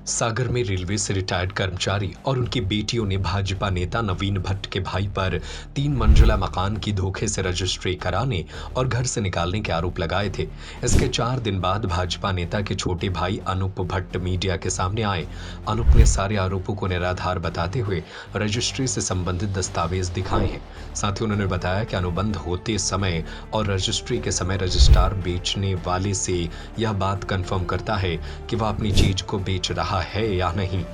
सागर में रेलवे से रिटायर्ड कर्मचारी और उनकी बेटियों ने भाजपा नेता नवीन भट्ट के भाई पर 3 मंजिला मकान की धोखे से रजिस्ट्री कराने और घर से निकालने के आरोप लगाए थे। इसके 4 दिन बाद भाजपा नेता के छोटे भाई अनूप भट्ट मीडिया के सामने आए। अनूप ने सारे आरोपों को निराधार बताते हुए रजिस्ट्री से संबंधित दस्तावेज दिखाए हैं। साथ ही उन्होंने बताया कि अनुबंध होते समय और रजिस्ट्री के समय रजिस्ट्रार बेचने वाले से यह बात कंफर्म करता है कि वह अपनी चीज को बेच रहा है या नहीं।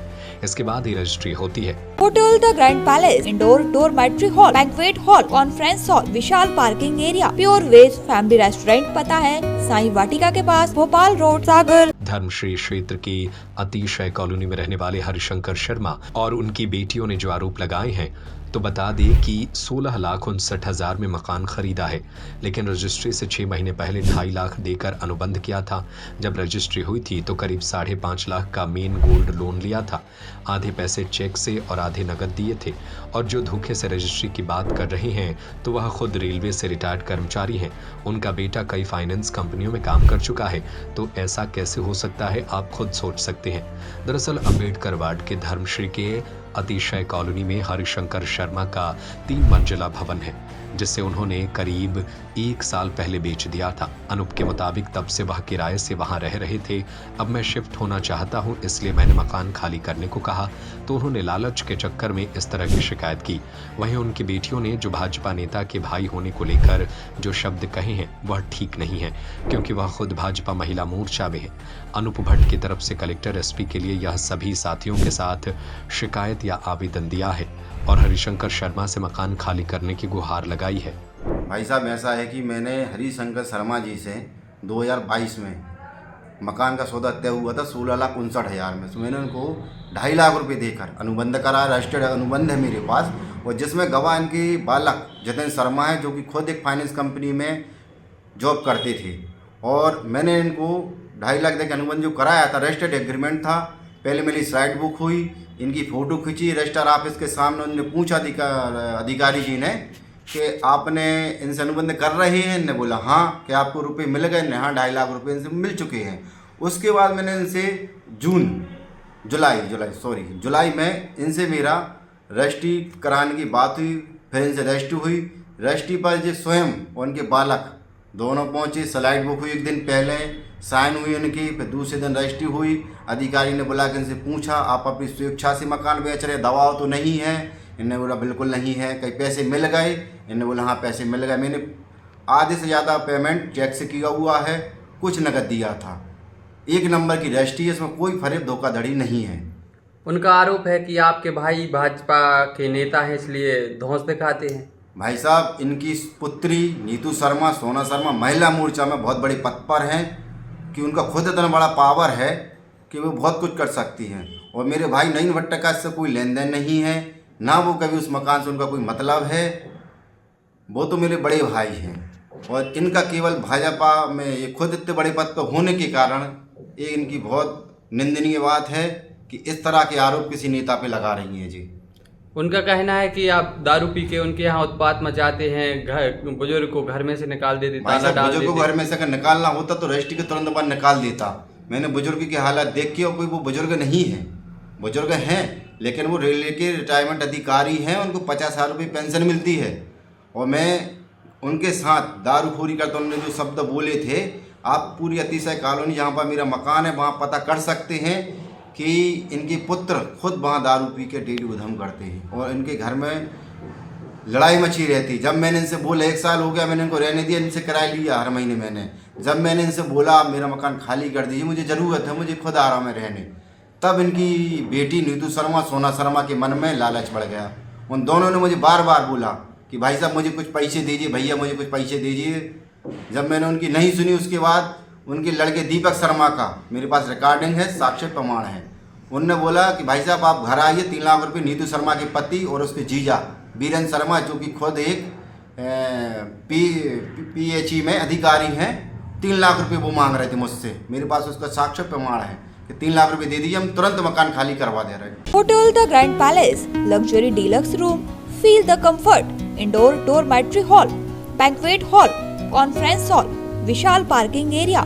इसके बाद ही रजिस्ट्री होती है। Hotel the grand palace, indoor dormitory hall, banquet hall, conference hall, विशाल parking area, pure veg family restaurant. पता है साईं वाटिका के पास, भोपाल रोड, सागर। धर्मश्री क्षेत्र की अतिशय कॉलोनी में रहने वाले हरिशंकर शर्मा और उनकी बेटियों ने जो आरोप लगाए हैं, तो बता दें कि 16,59,000 में मकान खरीदा है, लेकिन रजिस्ट्री से 6 महीने पहले 2.5 लाख देकर अनुबंध किया था। जब रजिस्ट्री हुई थी तो करीब 5.5 लाख का मेन गोल्ड लोन लिया था। आधे पैसे चेक से और आधे नकद दिए थे। और जो धोखे से रजिस्ट्री की बात कर रहे हैं, तो वह खुद रेलवे से रिटायर्ड कर्मचारी हैं। उनका बेटा कई फाइनेंस कंपनियों में काम कर चुका है, तो ऐसा कैसे हो सकता है, आप खुद सोच सकते हैं। दरअसल अम्बेडकर वार्ड के धर्मश्री के अतिशय कॉलोनी में हरिशंकर शर्मा का 3 मंजिला भवन है, जिसे उन्होंने करीब 1 साल पहले बेच दिया था। अनूप के मुताबिक तब से वह किराए से वहां रह रहे थे। अब मैं शिफ्ट होना चाहता हूं, इसलिए मैंने मकान खाली करने को कहा, तो उन्होंने लालच के चक्कर में इस तरह की शिकायत की। वहीं उनकी बेटियों ने जो भाजपा नेता के भाई होने को लेकर जो शब्द कहे हैं, वह ठीक नहीं है, क्योंकि वह खुद भाजपा महिला मोर्चा में है। अनूप भट्ट की तरफ से कलेक्टर एसपी के लिए यह सभी साथियों के साथ शिकायत या आवेदन दिया है और हरिशंकर शर्मा से मकान खाली करने की गुहार लगाई है। भाई साहब, ऐसा है कि मैंने हरिशंकर शर्मा जी से 2022 में मकान का सौदा तय हुआ था 16,59,000 में। तो मैंने उनको 2.5 लाख रुपए देकर अनुबंध करा। रजिस्टर्ड अनुबंध है मेरे पास, और जिसमें गवाह इनकी बालक जितेंद्र शर्मा है, जो कि खुद एक फाइनेंस कंपनी में जॉब करते थे। और मैंने इनको 2.5 लाख देकर अनुबंध जो कराया था, रजिस्टर्ड एग्रीमेंट था। पहले मेरी स्लाइड बुक हुई, इनकी फ़ोटो खींची, रजिस्ट्रार ऑफिस के सामने। उन्होंने पूछा अधिकारी जी ने कि आपने इनसे अनुबंध कर रहे हैं? इन्होंने बोला हाँ। कि आपको रुपए मिल गए? हाँ, 2.5 लाख रुपए इनसे मिल चुके हैं। उसके बाद मैंने इनसे जुलाई में इनसे मेरा रजिस्ट्री कराने की बात हुई। फिर इनसे रजिस्ट्री हुई। रजिस्ट्री पर जो स्वयं और उनके बालक दोनों पहुँचे। स्लाइड बुक हुई एक दिन पहले, साइन हुई उनकी। फिर दूसरे दिन रजिस्ट्री हुई। अधिकारी ने बुला के इनसे पूछा, आप अपनी स्वेच्छा से मकान बेच रहे, दबाव तो नहीं है? इन्होंने बोला बिल्कुल नहीं है। कई पैसे मिल गए? इन्होंने बोला हाँ, पैसे मिल गए। मैंने आधे से ज़्यादा पेमेंट चेक से किया हुआ है, कुछ नकद दिया था। 1 नंबर की रजिस्ट्री है, इसमें कोई फर्क धोखाधड़ी नहीं है। उनका आरोप है कि आपके भाई भाजपा के नेता हैं, इसलिए धौंस दिखाते हैं। भाई साहब, इनकी पुत्री नीतू शर्मा, सोना शर्मा महिला मोर्चा में बहुत बड़े पद पर हैं, कि उनका खुद इतना बड़ा पावर है कि वो बहुत कुछ कर सकती हैं। और मेरे भाई नवीन भट्ट का इससे कोई लेन देन नहीं है, ना वो कभी उस मकान से उनका कोई मतलब है। वो तो मेरे बड़े भाई हैं, और इनका केवल भाजपा में ये खुद इतने बड़े पद पर होने के कारण ये इनकी बहुत निंदनीय बात है कि इस तरह के आरोप किसी नेता पे लगा रही हैं जी। उनका कहना है कि आप दारू पी के उनके यहाँ उत्पात मचाते हैं, घर बुजुर्ग को घर में से निकाल देते, ताला डाल देते। बुजुर्ग को घर में से अगर निकालना होता तो रजिस्ट्री के तुरंत बाद निकाल देता। मैंने बुजुर्ग की हालत देख के, और कोई वो बुजुर्ग नहीं है, बुजुर्ग हैं, लेकिन वो रेलवे के रिटायरमेंट अधिकारी हैं। उनको 50,000 रुपये पेंशन मिलती है। और मैं उनके साथ दारूखोरी करता, उन्होंने जो शब्द बोले थे, आप पूरी अतिशय कॉलोनी जहाँ पर मेरा मकान है वहाँ पता कर सकते हैं कि इनके पुत्र खुद वहाँ दारू पी के डेली उधम करते हैं, और इनके घर में लड़ाई मची रहती। जब मैंने इनसे बोला, 1 साल हो गया मैंने इनको रहने दिया, इनसे किराया लिया हर महीने मैंने। जब मैंने इनसे बोला मेरा मकान खाली कर दीजिए, मुझे ज़रूरत है, मुझे खुद आराम में रहने, तब इनकी बेटी नीतू शर्मा, सोना शर्मा के मन में लालच बढ़ गया। उन दोनों ने मुझे बार बार बोला कि भाई साहब मुझे कुछ पैसे दीजिए, भैया मुझे कुछ पैसे दीजिए। जब मैंने उनकी नहीं सुनी, उसके बाद उनके लड़के दीपक शर्मा का मेरे पास रिकॉर्डिंग है, साक्ष्य प्रमाण है। उनने बोला कि भाई साहब आप घर आइए, 3 लाख रुपए नीतू शर्मा के पति और उसके जीजा बीरेंद्र शर्मा, जो कि खुद एक PHE में अधिकारी हैं, 3 लाख रुपए वो मांग रहे थे मुझसे। मेरे पास उसका साक्ष्य प्रमाण है कि 3 लाख रुपए दे दीजिए, हम तुरंत मकान खाली करवा दे रहे हैं। Hotel the grand palace, luxury deluxe room, feel the comfort, indoor dormitory hall, banquet hall, conference hall, विशाल पार्किंग एरिया।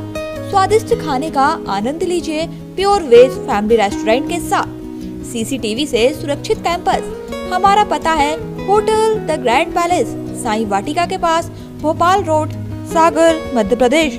स्वादिष्ट खाने का आनंद लीजिए प्योर वेज फैमिली रेस्टोरेंट के साथ। सीसीटीवी से सुरक्षित कैंपस। हमारा पता है hotel the grand palace, Sai Vatika के पास, भोपाल रोड, सागर, मध्य प्रदेश।